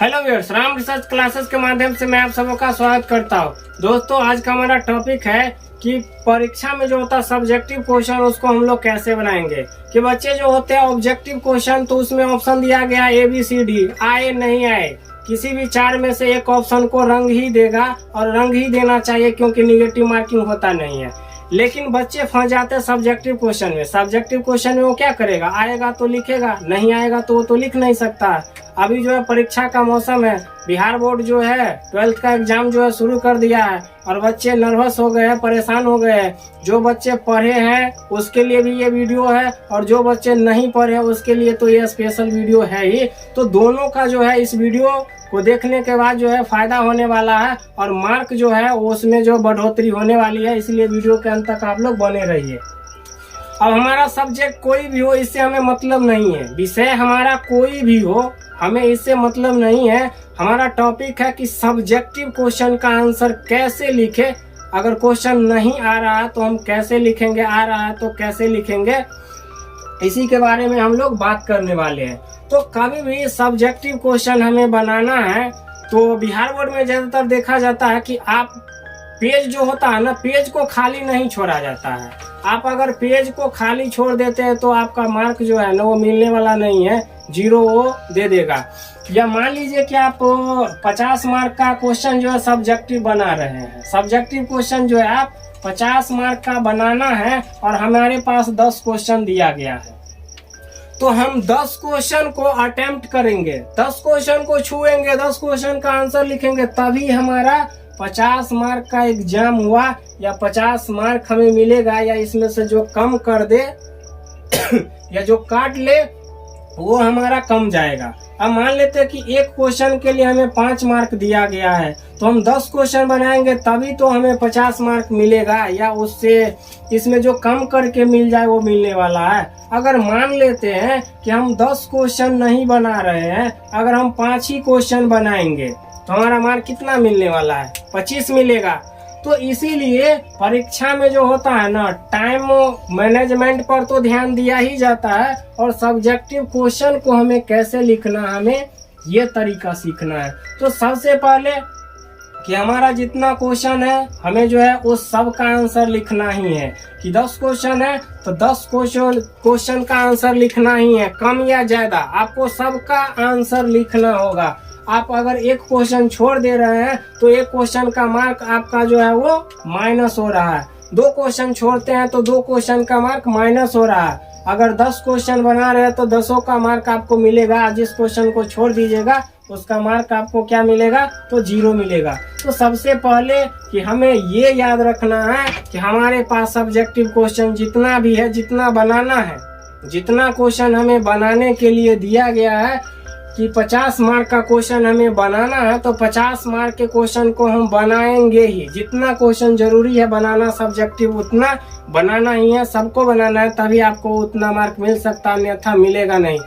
Hello viewers, Ram research classes के माध्यम से मैं आप सबों का स्वागत करता हूं। दोस्तों, आज का हमारा टॉपिक है कि परीक्षा में जो होता है सब्जेक्टिव क्वेश्चन, उसको हम लोग कैसे बनाएंगे। कि बच्चे जो होते हैं ऑब्जेक्टिव क्वेश्चन, तो उसमें ऑप्शन दिया गया ABCD, आए नहीं आए, किसी भी चार में से एक ऑप्शन को रंग ही देगा और रंग ही देना चाहिए, क्योंकि निगेटिव मार्किंग होता नहीं है। लेकिन बच्चे फंस जाते हैं सब्जेक्टिव क्वेश्चन में। सब्जेक्टिव क्वेश्चन में वो क्या करेगा, आएगा तो लिखेगा, नहीं आएगा तो वो तो लिख नहीं सकता। अभी जो है परीक्षा का मौसम है, बिहार बोर्ड जो है 12th का एग्जाम जो है शुरू कर दिया है और बच्चे नर्वस हो गए हैं, परेशान हो गए हैं। जो बच्चे पढ़े हैं उसके लिए भी ये वीडियो है और जो बच्चे नहीं पढ़े उसके लिए तो ये स्पेशल वीडियो है ही। तो दोनों का जो है इस वीडियो को देखने के बाद जो है फायदा होने वाला है और मार्क जो है उसमें जो बढ़ोतरी होने वाली है, इसलिए वीडियो के अंत तक आप लोग बने रहिए। अब हमारा सब्जेक्ट कोई भी हो, इससे हमें मतलब नहीं है। विषय हमारा कोई भी हो, हमें इससे मतलब नहीं है। हमारा टॉपिक है कि सब्जेक्टिव क्वेश्चन का आंसर कैसे लिखे। अगर क्वेश्चन नहीं आ रहा है तो हम कैसे लिखेंगे, आ रहा है तो कैसे लिखेंगे, इसी के बारे में हम लोग बात करने वाले हैं। तो कभी भी सब्जेक्टिव क्वेश्चन हमें बनाना है तो बिहार बोर्ड में ज्यादातर देखा जाता है कि आप पेज जो होता है ना, पेज को खाली नहीं छोड़ा जाता है। आप अगर पेज को खाली छोड़ देते हैं तो आपका मार्क जो है ना वो मिलने वाला नहीं है, 0 वो दे देगा। या मान लीजिए कि आप 50 मार्क का क्वेश्चन जो है सब्जेक्टिव बना रहे हैं। सब्जेक्टिव क्वेश्चन जो है आप 50 मार्क का बनाना है और हमारे पास 10 क्वेश्चन दिया गया है, तो हम 10 क्वेश्चन को अटेम्प्ट करेंगे, 10 क्वेश्चन को छुएंगे, 10 क्वेश्चन का आंसर लिखेंगे, तभी हमारा 50 मार्क का एग्जाम हुआ या 50 मार्क हमें मिलेगा। या इसमें से जो कम कर दे या जो काट ले वो हमारा कम जाएगा। अब मान लेते हैं कि एक क्वेश्चन के लिए हमें 5 मार्क दिया गया है, तो हम 10 क्वेश्चन बनाएंगे तभी तो हमें 50 मार्क मिलेगा, या उससे इसमें जो कम करके मिल जाए वो मिलने वाला है। अगर मान लेते हैं कि हम 10 क्वेश्चन नहीं बना रहे हैं, अगर हम 5 ही क्वेश्चन बनाएंगे तो हमारा मार्क कितना मिलने वाला है, 25 मिलेगा। तो इसीलिए परीक्षा में जो होता है ना, टाइम मैनेजमेंट पर तो ध्यान दिया ही जाता है और सब्जेक्टिव क्वेश्चन को हमें कैसे लिखना, हमें ये तरीका सीखना है। तो सबसे पहले कि हमारा जितना क्वेश्चन है हमें जो है उस सब का आंसर लिखना ही है। कि 10 क्वेश्चन है तो 10 क्वेश्चन का आंसर लिखना ही है, कम या ज्यादा आपको सबका आंसर लिखना होगा। आप अगर एक क्वेश्चन छोड़ दे रहे हैं तो एक क्वेश्चन का मार्क आपका जो है वो माइनस हो रहा है। 2 क्वेश्चन छोड़ते हैं तो 2 क्वेश्चन का मार्क माइनस हो रहा है। अगर 10 क्वेश्चन बना रहे हैं तो 10 का मार्क आपको मिलेगा। जिस क्वेश्चन को छोड़ दीजिएगा उसका मार्क आपको क्या मिलेगा, तो 0 मिलेगा। तो सबसे पहले कि हमें ये याद रखना है कि हमारे पास सब्जेक्टिव क्वेश्चन जितना भी है, जितना बनाना है, जितना क्वेश्चन हमें बनाने के लिए दिया गया है कि 50 मार्क का क्वेश्चन हमें बनाना है, तो 50 मार्क के क्वेश्चन को हम बनाएंगे ही। जितना क्वेश्चन जरूरी है बनाना सब्जेक्टिव, उतना बनाना ही है, सबको बनाना है, तभी आपको उतना मार्क मिल सकता है, अन्यथा मिलेगा नहीं।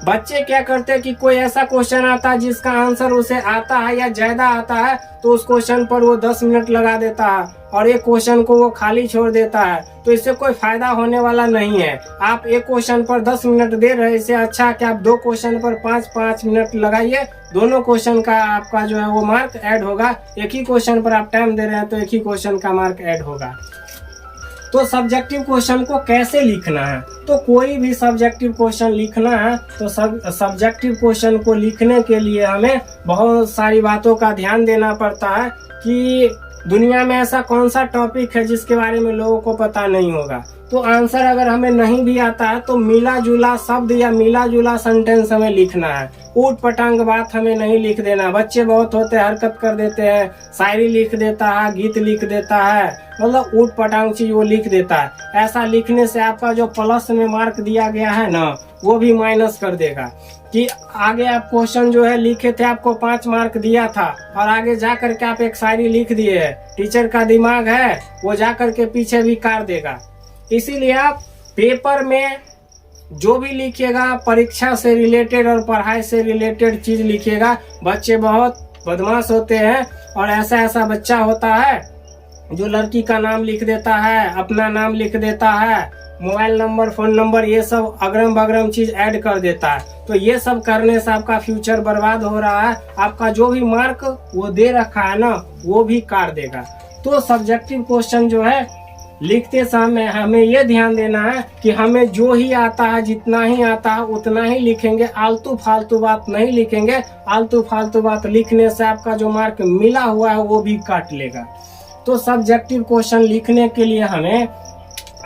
बच्चे क्या करते हैं कि कोई ऐसा क्वेश्चन आता है जिसका आंसर उसे आता है या ज्यादा आता है, तो उस क्वेश्चन पर वो 10 मिनट लगा देता है और एक क्वेश्चन को वो खाली छोड़ देता है। तो इससे कोई फायदा होने वाला नहीं है। आप एक क्वेश्चन पर 10 मिनट दे रहे हैं, इससे अच्छा कि आप 2 क्वेश्चन पर 5-5 मिनट लगाइए। दोनों क्वेश्चन का आपका जो है वो मार्क ऐड होगा। एक ही क्वेश्चन पर आप टाइम दे रहे हैं तो एक ही क्वेश्चन का मार्क ऐड होगा। तो सब्जेक्टिव क्वेश्चन को कैसे लिखना है, तो कोई भी सब्जेक्टिव क्वेश्चन लिखना है तो सब्जेक्टिव क्वेश्चन को लिखने के लिए हमें बहुत सारी बातों का ध्यान देना पड़ता है। कि दुनिया में ऐसा कौन सा टॉपिक है जिसके बारे में लोगों को पता नहीं होगा। तो आंसर अगर हमें नहीं भी आता है तो मिला जुला शब्द या मिला जुला सेंटेंस हमें लिखना है। ऊट पटांग बात हमें नहीं लिख देना। बच्चे बहुत होते हैं, हरकत कर देते हैं, शायरी लिख देता है, गीत लिख देता है, मतलब ऊट पटांग चीज वो लिख देता है। ऐसा लिखने से आपका जो प्लस में मार्क दिया गया है ना, वो भी माइनस कर देगा। कि आगे आप क्वेश्चन जो है लिखे थे, आपको 5 मार्क दिया था और आगे जा करके आप एक शायरी लिख दिए है, टीचर का दिमाग है वो जा करके पीछे भी काट देगा। इसीलिए आप पेपर में जो भी लिखिएगा परीक्षा से रिलेटेड और पढ़ाई से रिलेटेड चीज लिखिएगा। बच्चे बहुत बदमाश होते हैं और ऐसा बच्चा होता है जो लड़की का नाम लिख देता है, अपना नाम लिख देता है मोबाइल नंबर, फोन नंबर, ये सब अग्रम बग्रम चीज ऐड कर देता है। तो ये सब करने से आपका फ्यूचर बर्बाद हो रहा है। आपका जो भी मार्क वो दे रखा है ना, वो भी काट देगा। तो सब्जेक्टिव क्वेश्चन जो है लिखते समय हमें ये ध्यान देना है कि हमें जो ही आता है, जितना ही आता है उतना ही लिखेंगे। आलतू फालतू बात नहीं लिखेंगे। आलतू फालतू बात लिखने से आपका जो मार्क मिला हुआ है वो भी काट लेगा। तो सब्जेक्टिव क्वेश्चन लिखने के लिए हमें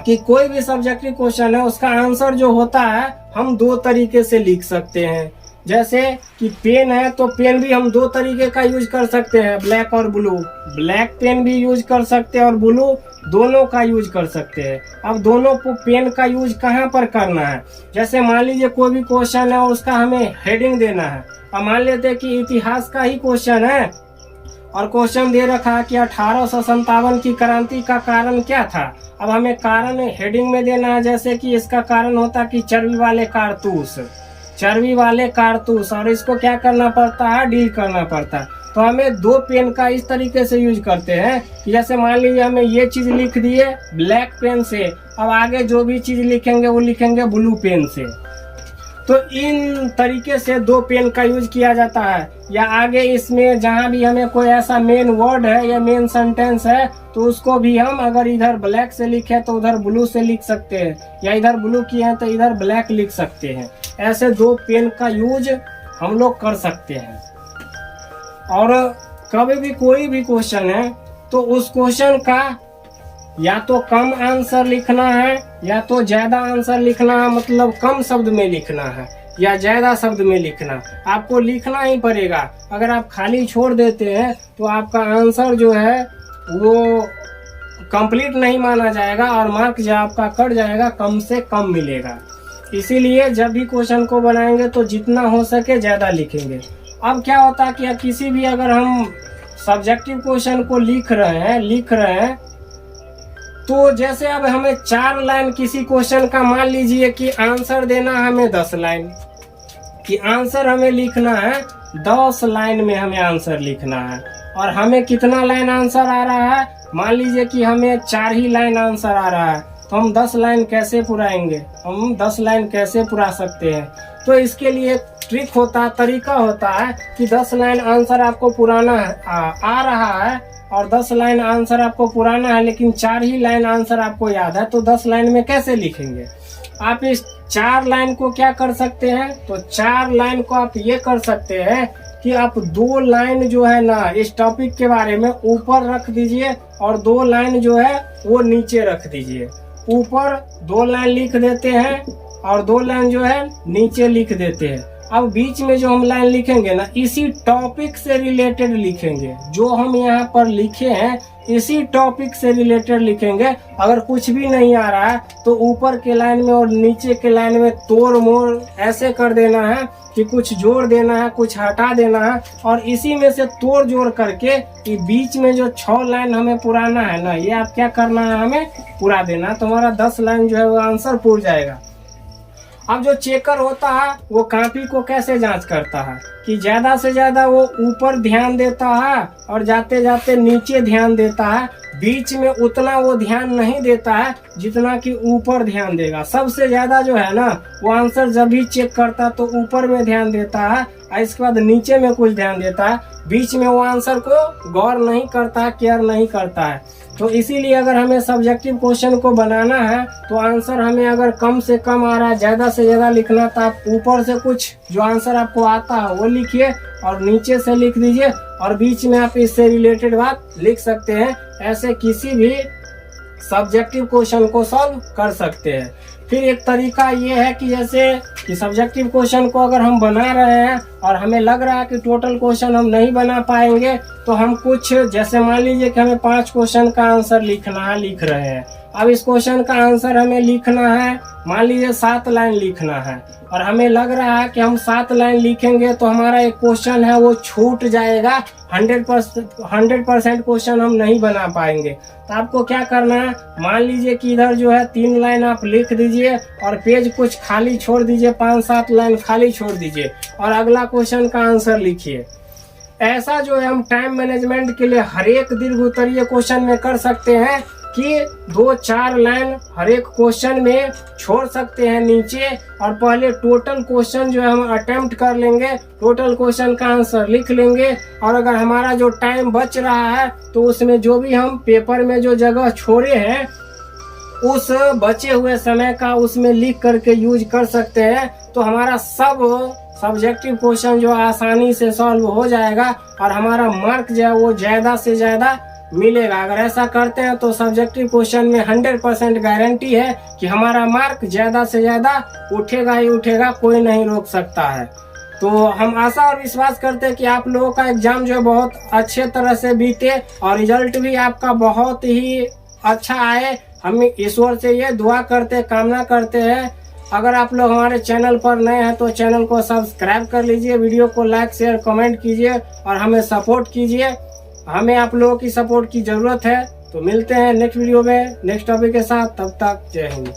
कि कोई भी सब्जेक्टिव क्वेश्चन है उसका आंसर जो होता है हम दो तरीके से लिख सकते हैं। जैसे कि पेन है तो पेन भी हम दो तरीके का यूज कर सकते हैं, ब्लैक और ब्लू। ब्लैक पेन भी यूज कर सकते हैं और ब्लू दोनों का यूज कर सकते हैं। अब दोनों पेन का यूज कहाँ पर करना है? जैसे मान लीजिए कोई भी क्वेश्चन है उसका हमें हेडिंग देना है। अब मान लेते हैं कि इतिहास का ही क्वेश्चन है और क्वेश्चन दे रखा है कि 1857 की क्रांति का कारण क्या था। अब हमें कारण हेडिंग में देना है, जैसे कि इसका कारण होता कि चर्बी वाले कारतूस, और इसको क्या करना पड़ता है, डील करना पड़ता है। तो हमें दो पेन का इस तरीके से यूज करते हैं कि जैसे मान लीजिए हमें ये चीज लिख दिए ब्लैक पेन से, अब आगे जो भी चीज लिखेंगे वो लिखेंगे ब्लू पेन से। तो इन तरीके से दो पेन का यूज किया जाता है। या आगे इसमें जहां भी हमें कोई ऐसा मेन वर्ड है या मेन सेंटेंस है तो उसको भी हम अगर इधर ब्लैक से लिखे तो उधर ब्लू से लिख सकते हैं, या इधर ब्लू किए हैं तो इधर ब्लैक लिख सकते हैं। ऐसे दो पेन का यूज हम लोग कर सकते हैं। और कभी भी कोई भी क्वेश्चन है तो उस क्वेश्चन का या तो कम आंसर लिखना है या तो ज्यादा आंसर लिखना है, मतलब कम शब्द में लिखना है या ज्यादा शब्द में लिखना, आपको लिखना ही पड़ेगा। अगर आप खाली छोड़ देते हैं तो आपका आंसर जो है वो कंप्लीट नहीं माना जाएगा और मार्क जो आपका कट जाएगा, कम से कम मिलेगा। इसीलिए जब भी क्वेश्चन को बनाएंगे तो जितना हो सके ज्यादा लिखेंगे। अब क्या होता है कि किसी भी अगर हम सब्जेक्टिव क्वेश्चन को लिख रहे हैं तो जैसे अब हमें 4 लाइन किसी क्वेश्चन का, मान लीजिए कि आंसर देना है हमें 10 लाइन कि आंसर हमें लिखना है 10 लाइन में हमें आंसर लिखना है। और हमें कितना लाइन आंसर आ रहा है, मान लीजिए कि हमें 4 ही लाइन आंसर आ रहा है, तो हम 10 लाइन कैसे पुराएंगे? हम 10 लाइन कैसे पुरा सकते हैं? तो इसके लिए ट्रिक होता है, तरीका होता है कि 10 लाइन आंसर आपको पुराना आ रहा है और 10 लाइन आंसर आपको पुराना है, लेकिन 4 ही लाइन आंसर आपको याद है, तो 10 लाइन में कैसे लिखेंगे? आप इस 4 लाइन को क्या कर सकते हैं? तो 4 लाइन को आप ये कर सकते हैं कि आप 2 लाइन जो है ना इस टॉपिक के बारे में ऊपर रख दीजिए और 2 लाइन जो है वो नीचे रख दीजिए। ऊपर 2 लाइन लिख देते हैं और 2 लाइन जो है नीचे लिख देते हैं। अब बीच में जो हम लाइन लिखेंगे ना, इसी टॉपिक से रिलेटेड लिखेंगे। जो हम यहाँ पर लिखे हैं इसी टॉपिक से रिलेटेड लिखेंगे। अगर कुछ भी नहीं आ रहा है तो ऊपर के लाइन में और नीचे के लाइन में तोड़ मोड़ ऐसे कर देना है कि कुछ जोड़ देना है, कुछ हटा देना है, और इसी में से तोड़ जोड़ करके ये बीच में जो 6 लाइन हमें पुराना है ना, ये आप क्या करना है, हमें पूरा देना। तो हमारा 10 लाइन जो है वो आंसर पूर जाएगा। अब जो चेकर होता है वो कॉपी को कैसे जांच करता है कि ज्यादा से ज्यादा वो ऊपर ध्यान देता है और जाते जाते नीचे ध्यान देता है। बीच में उतना वो ध्यान नहीं देता है जितना कि ऊपर ध्यान देगा। सबसे ज्यादा जो है ना वो आंसर जब भी चेक करता है तो ऊपर में ध्यान देता है और इसके बाद नीचे में कुछ ध्यान देता है। बीच में वो आंसर को गौर नहीं करता, केयर नहीं करता है। तो इसीलिए अगर हमें सब्जेक्टिव क्वेश्चन को बनाना है तो आंसर हमें अगर कम से कम आ रहा है, ज्यादा से ज्यादा लिखना, तो आप ऊपर से कुछ जो आंसर आपको आता है वो लिखिए और नीचे से लिख दीजिए और बीच में आप इससे रिलेटेड बात लिख सकते हैं। ऐसे किसी भी सब्जेक्टिव क्वेश्चन को सॉल्व कर सकते हैं। फिर एक तरीका ये है कि जैसे कि सब्जेक्टिव क्वेश्चन को अगर हम बना रहे हैं और हमें लग रहा है कि टोटल क्वेश्चन हम नहीं बना पाएंगे तो हम कुछ, जैसे मान लीजिए कि हमें 5 क्वेश्चन का आंसर लिखना है, लिख रहे हैं। अब इस क्वेश्चन का आंसर हमें लिखना है, मान लीजिए 7 लाइन लिखना है और हमें लग रहा है कि हम 7 लाइन लिखेंगे तो हमारा एक क्वेश्चन है वो छूट जाएगा, 100% क्वेश्चन हम नहीं बना पाएंगे। तो आपको क्या करना है, मान लीजिए कि इधर जो है 3 लाइन आप लिख दीजिए और पेज कुछ खाली छोड़ दीजिए, 5-7 लाइन खाली छोड़ दीजिए और अगला क्वेश्चन का आंसर लिखिए। ऐसा जो है हम टाइम मैनेजमेंट के लिए हर एक दीर्घ उत्तरीय क्वेश्चन में कर सकते हैं। कि 2-4 लाइन हर एक क्वेश्चन में छोड़ सकते हैं नीचे, और पहले टोटल क्वेश्चन जो है हम अटेम्प्ट कर लेंगे, टोटल क्वेश्चन का आंसर लिख लेंगे, और अगर हमारा जो टाइम बच रहा है तो उसमें जो भी हम पेपर में जो जगह छोड़े हैं उस बचे हुए समय का उसमें लिख करके यूज कर सकते हैं। तो हमारा सब सब्जेक्टिव क्वेश्चन जो आसानी से सॉल्व हो जाएगा और हमारा मार्क जो है वो ज़्यादा से ज़्यादा मिलेगा। अगर ऐसा करते हैं तो सब्जेक्टिव क्वेश्चन में 100% गारंटी है कि हमारा मार्क ज़्यादा से ज़्यादा उठेगा ही उठेगा, कोई नहीं रोक सकता है। तो हम आशा और विश्वास करते हैं कि आप लोगों का एग्जाम जो है बहुत अच्छे तरह से बीते और रिजल्ट भी आपका बहुत ही अच्छा आए। हम ईश्वर से ये दुआ करते, कामना करते हैं। अगर आप लोग हमारे चैनल पर नए हैं तो चैनल को सब्सक्राइब कर लीजिए, वीडियो को लाइक शेयर कमेंट कीजिए और हमें सपोर्ट कीजिए। हमें आप लोगों की सपोर्ट की ज़रूरत है। तो मिलते हैं नेक्स्ट वीडियो में नेक्स्ट टॉपिक के साथ, तब तक जय हिंद।